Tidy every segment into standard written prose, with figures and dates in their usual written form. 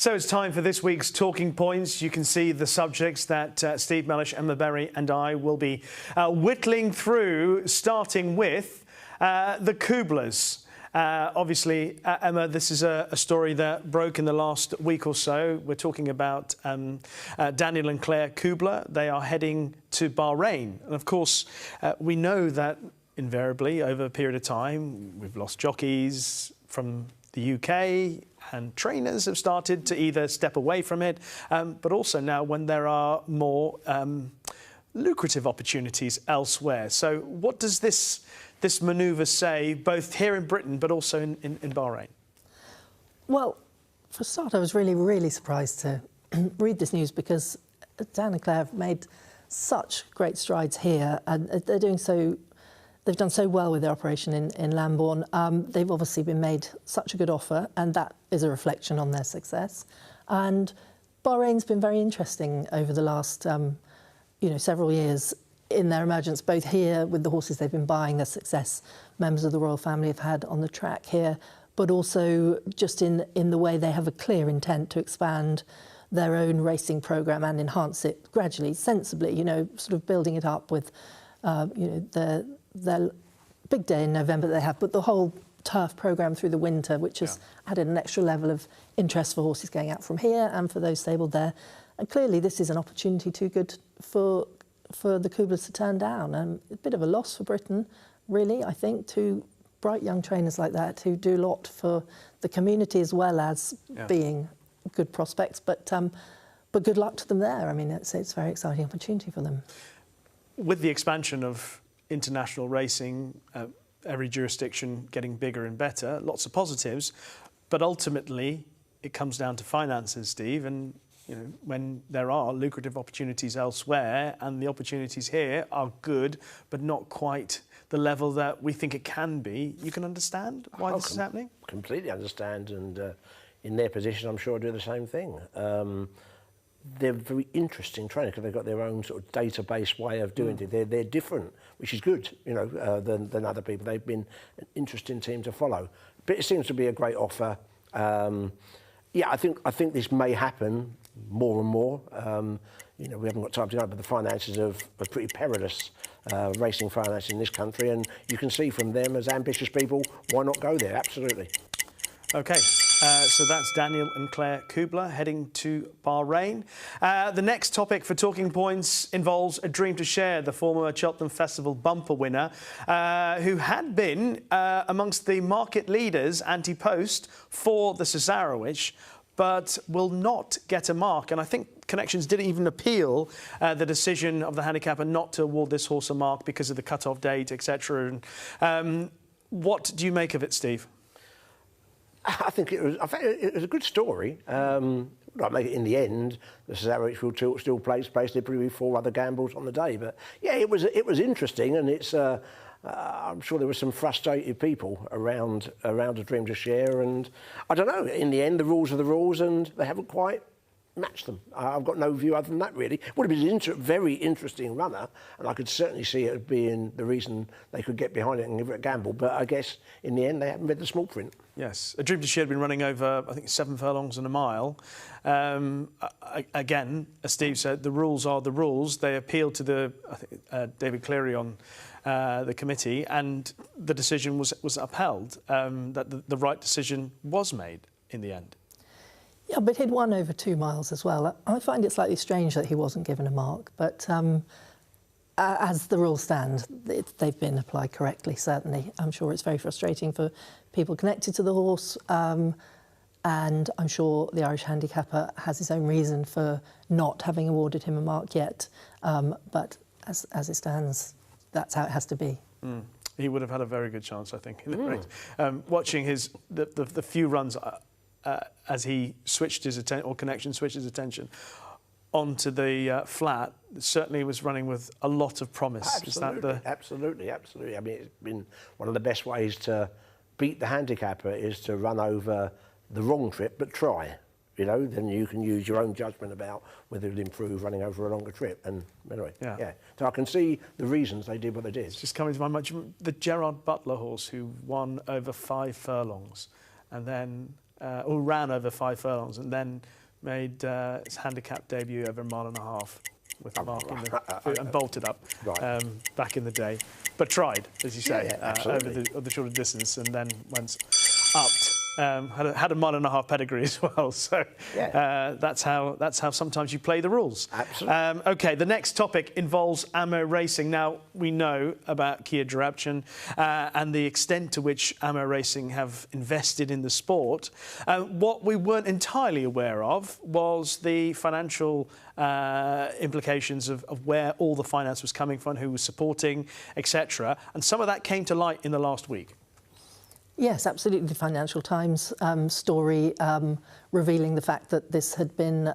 So it's time for this week's Talking Points. You can see the subjects that Steve Mellish, Emma Berry and I will be whittling through, starting with the Kublers. Obviously, Emma, this is a story that broke in the last week or so. We're talking about Daniel and Claire Kubler. They are heading to Bahrain. And of course, we know that invariably over a period of time, we've lost jockeys from the UK, and trainers have started to either step away from it, but also now when there are more lucrative opportunities elsewhere. So what does this manoeuvre say, both here in Britain but also in Bahrain? Well, for a start, I was really surprised to read this news because Dan and Claire have made such great strides here, and they're doing so. They've done so well with their operation in Lambourn. They've obviously been made such a good offer, and that is a reflection on their success. And Bahrain's been very interesting over the last, several years in their emergence, both here with the horses they've been buying, the success members of the royal family have had on the track here, but also just in the way they have a clear intent to expand their own racing programme and enhance it gradually, sensibly, sort of building it up with, their big day in November that they have, but the whole turf programme through the winter, which has added an extra level of interest for horses going out from here and for those stabled there. And clearly this is an opportunity too good for the Kublers to turn down, and a bit of a loss for Britain, really, I think, two bright young trainers like that who do a lot for the community as well as being good prospects. But good luck to them there. I mean, it's a very exciting opportunity for them. With the expansion of international racing, every jurisdiction getting bigger and better, lots of positives, but ultimately it comes down to finances, Steve, and when there are lucrative opportunities elsewhere and the opportunities here are good but not quite the level that we think it can be, you can understand why this is happening? Completely understand, and in their position I'm sure I'll do the same thing. They're very interesting trainers because they've got their own sort of database way of doing it. They're different, which is good, than other people. They've been an interesting team to follow. But it seems to be a great offer. I think this may happen more and more. We haven't got time to know, but the finances are pretty perilous, racing finances in this country, and you can see from them as ambitious people, why not go there? Absolutely. OK. So that's Daniel and Claire Kubler heading to Bahrain. The next topic for Talking Points involves A Dream to Share, the former Cheltenham Festival bumper winner, who had been amongst the market leaders anti-post for the Cesarewitch, but will not get a mark. And I think Connections didn't even appeal the decision of the handicapper not to award this horse a mark because of the cut-off date, etc. What do you make of it, Steve? I think it was a good story. In the end, the Cesarewitch will still place. There'll probably be 4 other gambles on the day. But yeah, it was interesting, and it's. I'm sure there were some frustrated people around A Dream to Share, and I don't know. In the end, the rules are the rules, and they haven't quite matched them. I've got no view other than that, really. Would have been a very interesting runner, and I could certainly see it being the reason they could get behind it and give it a gamble. But I guess in the end, they haven't read the small print. Yes, A Dream to Share had been running over, I think, 7 furlongs and a mile. Again, as Steve said, the rules are the rules. They appealed to David Cleary on the committee, and the decision was upheld. That the right decision was made in the end. Yeah, but he'd won over 2 miles as well. I find it slightly strange that he wasn't given a mark, but as the rules stand, they've been applied correctly, certainly. I'm sure it's very frustrating for people connected to the horse, and I'm sure the Irish handicapper has his own reason for not having awarded him a mark yet, but as it stands, that's how it has to be. He would have had a very good chance, I think, in the race. Watching the few runs as he switched his attention, or Connection switched his attention onto the flat, certainly was running with a lot of promise. Absolutely. I mean, it's been one of the best ways to beat the handicapper is to run over the wrong trip, but try. Then you can use your own judgment about whether it'll improve running over a longer trip. And anyway, so I can see the reasons they did what they did. It's just coming to my mind, the Gerard Butler horse who won over 5 furlongs, and then who ran over 5 furlongs and then made his handicap debut over 1.5 miles with a mark in the, and bolted up back in the day. But tried, as you say, over the shorter distance, and then went upped. Had a 1.5 mile pedigree as well, so that's how sometimes you play the rules. Absolutely. OK, the next topic involves Amo Racing. Now, we know about Kia Drabchan and the extent to which Amo Racing have invested in the sport. What we weren't entirely aware of was the financial implications of where all the finance was coming from, who was supporting, etc. And some of that came to light in the last week. Yes, absolutely. The Financial Times story revealing the fact that this had been,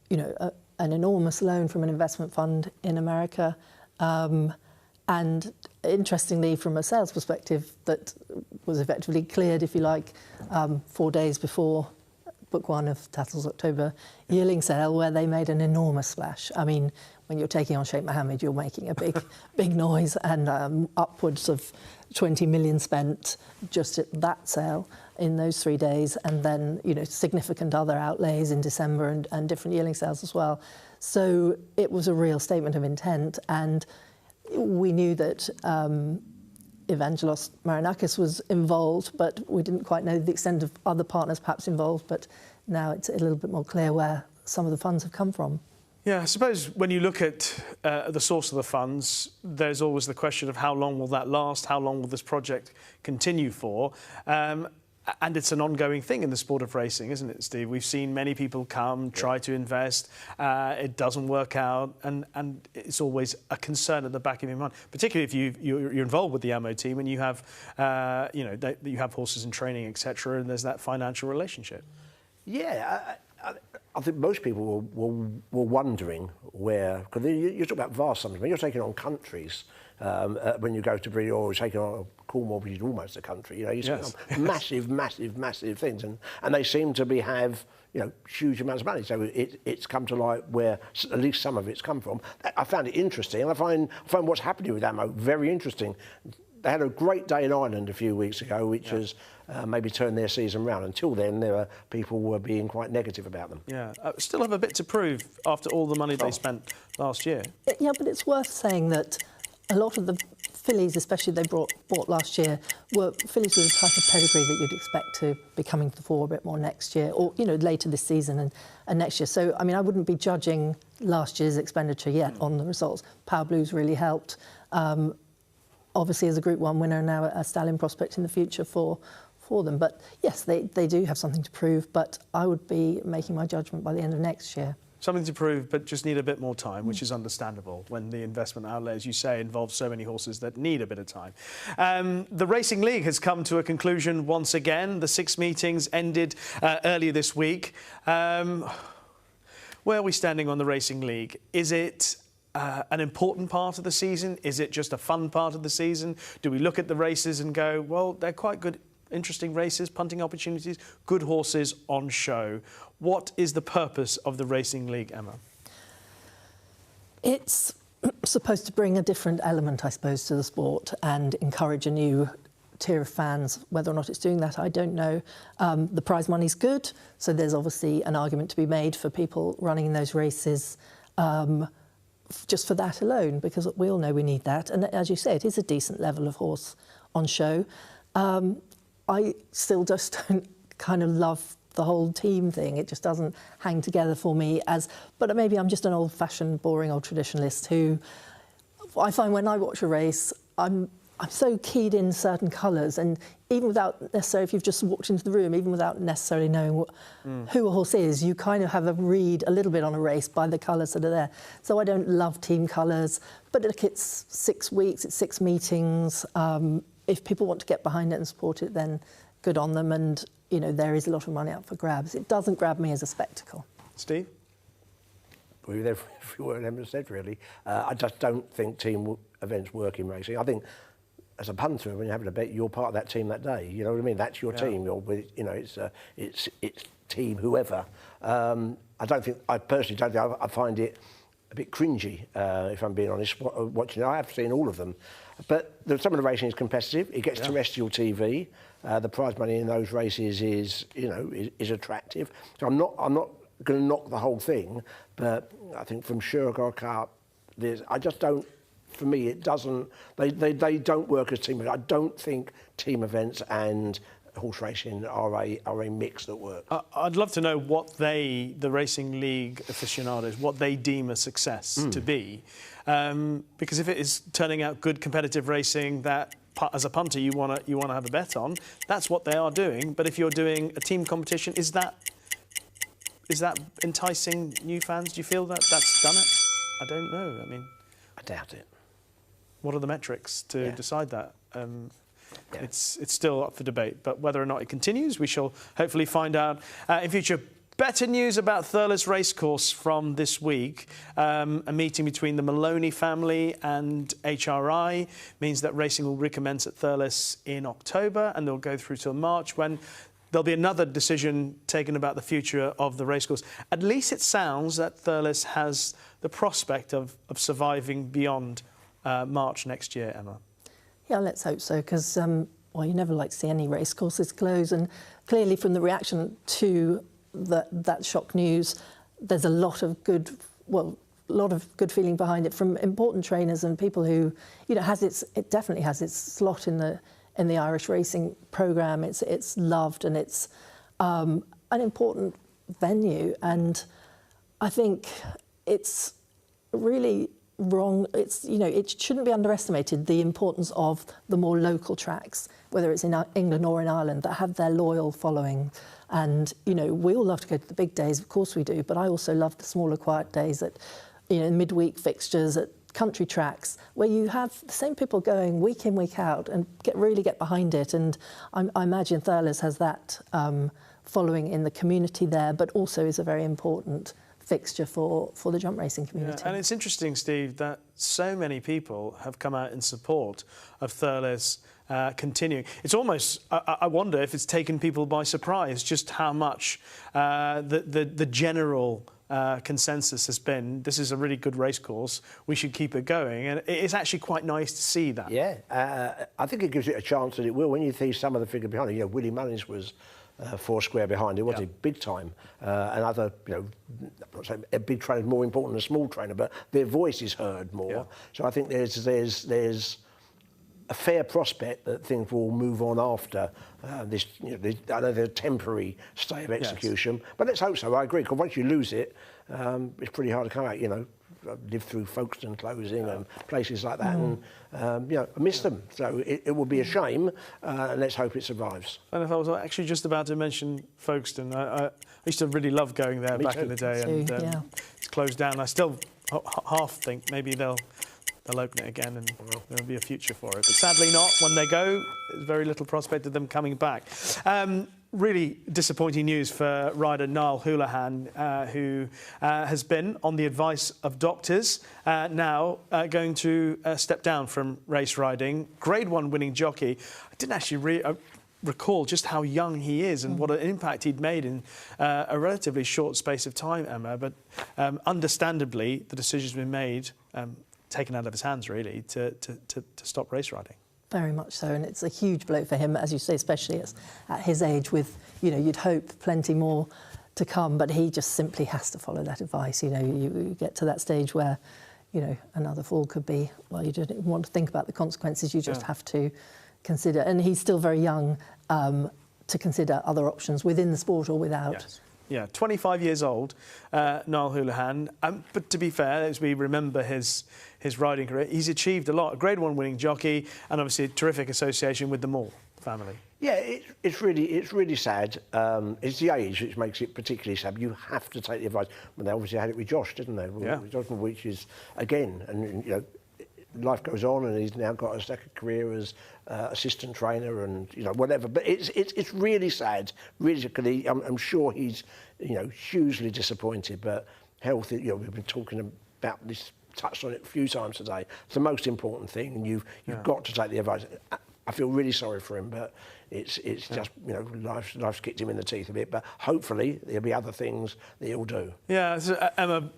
you know, an enormous loan from an investment fund in America. And interestingly, from a sales perspective, that was effectively cleared, if you like, 4 days before Book 1 of Tattle's October yearling sale, where they made an enormous splash. I mean, when you're taking on Sheikh Mohammed, you're making a big noise, and upwards of 20 million spent just at that sale in those 3 days, and then, you know, significant other outlays in December and different yearling sales as well. So it was a real statement of intent, and we knew that Evangelos Marinakis was involved, but we didn't quite know the extent of other partners perhaps involved, but now it's a little bit more clear where some of the funds have come from. Yeah, I suppose when you look at the source of the funds, there's always the question of how long will that last, how long will this project continue for? And it's an ongoing thing in the sport of racing, isn't it, Steve? We've seen many people come, try to invest, it doesn't work out, and it's always a concern at the back of your mind, particularly if you're involved with the Amo team and you have, you know, you have horses in training, etc., and there's that financial relationship. Yeah, I think most people were wondering where, because you talk about vast sums, when you're taking on countries, when you go to Britain, or taking on Cornwall, which is almost a country, you know, you're taking on massive things, and they seem to have, you know, huge amounts of money. So it's come to light where at least some of it's come from. I found it interesting, and I find what's happening with Amo very interesting. They had a great day in Ireland a few weeks ago, which has maybe turned their season round. Until then, people were being quite negative about them. Yeah, still have a bit to prove after all the money they spent last year. Yeah, but it's worth saying that a lot of the fillies, especially they bought last year, were fillies with the type of pedigree that you'd expect to be coming to the fore a bit more next year, or, you know, later this season and next year. So, I mean, I wouldn't be judging last year's expenditure yet on the results. Power Blues really helped. Obviously, as a Group 1 winner, now a stallion prospect in the future for them. But yes, they do have something to prove, but I would be making my judgment by the end of next year. Something to prove, but just need a bit more time, which is understandable when the investment outlay, as you say, involves so many horses that need a bit of time. The Racing League has come to a conclusion once again. The 6 meetings ended earlier this week. Where are we standing on the Racing League? Is it an important part of the season? Is it just a fun part of the season? Do we look at the races and go, well, they're quite good, interesting races, punting opportunities, good horses on show? What is the purpose of the Racing League, Emma? It's supposed to bring a different element, I suppose, to the sport and encourage a new tier of fans. Whether or not it's doing that, I don't know. The prize money's good, so there's obviously an argument to be made for people running in those races just for that alone, because we all know we need that. And as you say, it is a decent level of horse on show. I still just don't kind of love the whole team thing. It just doesn't hang together for me. But maybe I'm just an old-fashioned, boring old traditionalist who I find when I watch a race, I'm so keyed in certain colours, and even without necessarily, if you've just walked into the room, even without necessarily knowing who a horse is, you kind of have a read a little bit on a race by the colours that are there. So I don't love team colours, but look, it's 6 weeks, it's 6 meetings. If people want to get behind it and support it, then good on them. And, you know, there is a lot of money up for grabs. It doesn't grab me as a spectacle. Steve? Well, every word Emma said, really. I just don't think team events work in racing. I think as a punter, when you're having a bet, you're part of that team that day. You know what I mean? That's your team. You're with, you know, it's team whoever. I personally don't think I find it a bit cringy, if I'm being honest, watching it. I have seen all of them. But some of the racing is competitive. It gets terrestrial TV. The prize money in those races is attractive. So I'm not going to knock the whole thing, but I think from Sugar Cup, I just don't. For me, it doesn't. They don't work as team events. I don't think team events and horse racing are a mix that works. I'd love to know what the Racing League aficionados, what they deem a success to be, because if it is turning out good competitive racing that, as a punter, you want to have a bet on, that's what they are doing. But if you're doing a team competition, is that enticing new fans? Do you feel that that's done it? I don't know. I mean, I doubt it. What are the metrics to decide that? It's still up for debate, but whether or not it continues, we shall hopefully find out in future. Better news about Thurles Racecourse from this week. A meeting between the Maloney family and HRI means that racing will recommence at Thurles in October, and they'll go through till March, when there'll be another decision taken about the future of the racecourse. At least it sounds that Thurles has the prospect of surviving beyond March next year, Emma. Yeah, let's hope so, because, well, you never like to see any racecourses close, and clearly from the reaction to that shock news, there's a lot of good feeling behind it from important trainers and people who, you know, it definitely has its slot in the Irish racing programme. It's loved, and it's an important venue, and I think it's really wrong. It shouldn't be underestimated, the importance of the more local tracks, whether it's in England or in Ireland, that have their loyal following. And, you know, we all love to go to the big days, of course we do, but I also love the smaller quiet days at, you know, midweek fixtures at country tracks, where you have the same people going week in, week out, and really get behind it. And I imagine Thurles has that following in the community there, but also is a very important fixture for the jump racing community. Yeah, and it's interesting, Steve, that so many people have come out in support of Thurles continuing. It's almost, I wonder if it's taken people by surprise just how much the general consensus has been, this is a really good racecourse, we should keep it going. And it's actually quite nice to see that. Yeah, I think it gives it a chance that it will. When you see some of the figure behind it, you know, Willie Maloneys was foursquare behind it, wasn't he? Big time. And other, you know, I'm not saying a big trainer is more important than a small trainer, but their voice is heard more. Yeah. So I think there's a fair prospect that things will move on after this. You know, I know there's a temporary stay of execution, but let's hope so. I agree, because once you lose it, it's pretty hard to come out. You know, I've lived through Folkestone closing and places like that, and you know, I miss them. So it will be a shame, and let's hope it survives. And if I was actually just about to mention Folkestone, I used to really love going there back in the day, and it's closed down. I still half think maybe they'll open it again, and there'll be a future for it. But sadly not. When they go, there's very little prospect of them coming back. Really disappointing news for rider Niall Houlihan, who has been, on the advice of doctors, now going to step down from race riding. Grade 1 winning jockey. I didn't actually recall just how young he is and what an impact he'd made in a relatively short space of time, Emma. But understandably, the decision's been made, taken out of his hands, really, to stop race riding. Very much so, and it's a huge blow for him, as you say, especially at his age, with, you know, you'd hope plenty more to come, but he just simply has to follow that advice. You know, you get to that stage where, you know, another fall could be, well, you don't want to think about the consequences, you just have to consider, and he's still very young to consider other options within the sport or without. Yes. Yeah, 25 years old, Niall Houlihan. But to be fair, as we remember his riding career, he's achieved a lot. A Grade 1 winning jockey, and obviously a terrific association with the Moore family. Yeah, it's really sad. It's the age which makes it particularly sad. You have to take the advice. Well, they obviously had it with Josh, didn't they? Yeah. Josh, which is, again, and you know, life goes on, and he's now got a second career as assistant trainer, and you know, whatever. But it's really sad. Really, I'm sure he's, you know, hugely disappointed. But health, you know, we've been talking about this, touched on it a few times today. It's the most important thing, and you've got to take the advice. I feel really sorry for him, but it's just, you know, life's kicked him in the teeth a bit. But hopefully there'll be other things that he'll do. Yeah, so, Emma,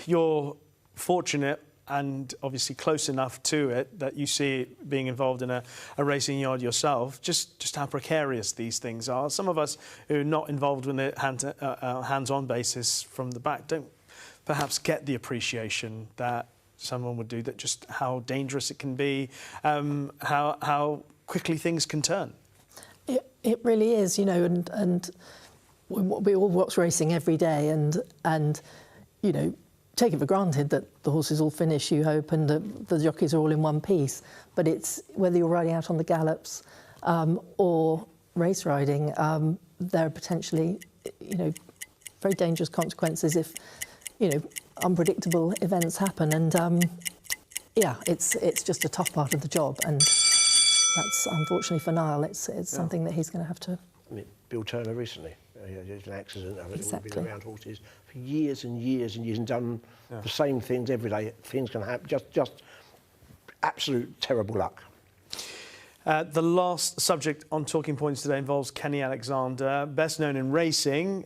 your fortunate and obviously close enough to it that you see it being involved in a racing yard yourself, just how precarious these things are. Some of us who are not involved in it hands-on basis from the back don't perhaps get the appreciation that someone would do, that just how dangerous it can be, how quickly things can turn. It really is, you know, and we all watch racing every day and you know, take it for granted that the horses all finish, you hope, and the jockeys are all in one piece. But it's whether you're riding out on the gallops or race riding, there are potentially, you know, very dangerous consequences if, you know, unpredictable events happen. And yeah, it's just a tough part of the job, and that's unfortunately for Niall. It's something that he's going to have to. I mean, Bill Turner recently. He had an accident. Exactly. He's been around horses for years and years and years and done the same things every day. Things can happen. Just absolute terrible luck. The last subject on Talking Points today involves Kenny Alexander, best known in racing,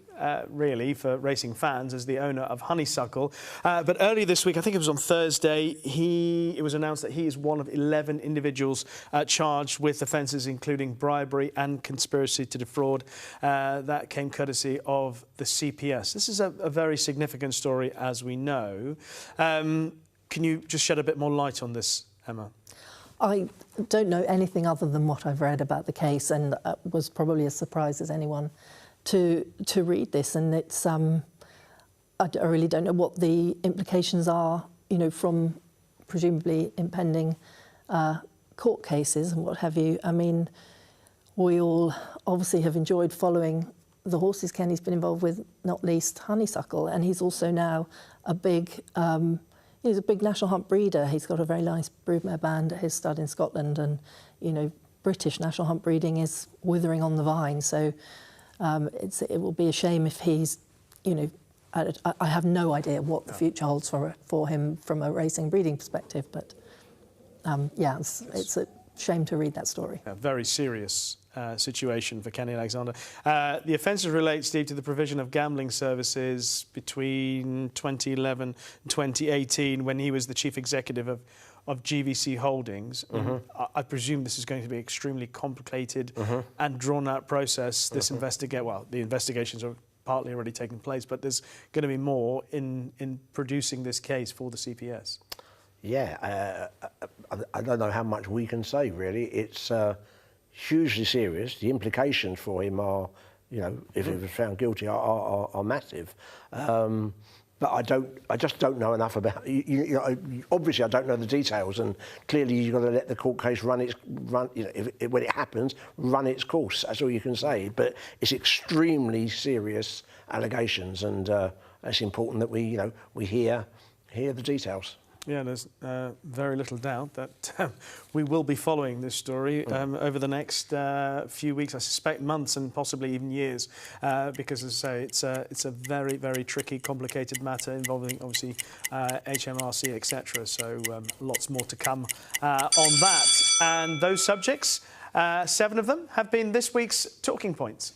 really, for racing fans, as the owner of Honeysuckle. But earlier this week, I think it was on Thursday, it was announced that he is one of 11 individuals charged with offences including bribery and conspiracy to defraud. That came courtesy of the CPS. This is a very significant story, as we know. Can you just shed a bit more light on this, Emma? I don't know anything other than what I've read about the case, and was probably as surprised as anyone to read this. And it's I really don't know what the implications are, you know, from presumably impending court cases and what have you. I mean, we all obviously have enjoyed following the horses Kenny's been involved with, not least Honeysuckle, and he's also now a big. He's a big national hunt breeder. He's got a very nice broodmare band at his stud in Scotland, and, you know, British national hunt breeding is withering on the vine. So it will be a shame if he's, you know, I have no idea what the future holds for him from a racing breeding perspective, but yeah, it's a shame to read that story. A very serious situation for Kenny Alexander. The offences relate, Steve, to the provision of gambling services between 2011 and 2018, when he was the chief executive of GVC Holdings. I presume this is going to be an extremely complicated and drawn-out process. This the investigations are partly already taking place, but there's going to be more in producing this case for the CPS. Yeah, I don't know how much we can say, really. It's hugely serious. The implications for him are, you know, if he was found guilty, are massive. But I just don't know enough about. You know, obviously, I don't know the details, and clearly, you've got to let the court case run. You know, when it happens, run its course. That's all you can say. But it's extremely serious allegations, and it's important that we hear the details. Yeah, there's very little doubt that we will be following this story over the next few weeks, I suspect months and possibly even years, because, as I say, it's a very, very tricky, complicated matter involving, obviously, HMRC, etc. So lots more to come on that. And those subjects, 7 of them, have been this week's Talking Points.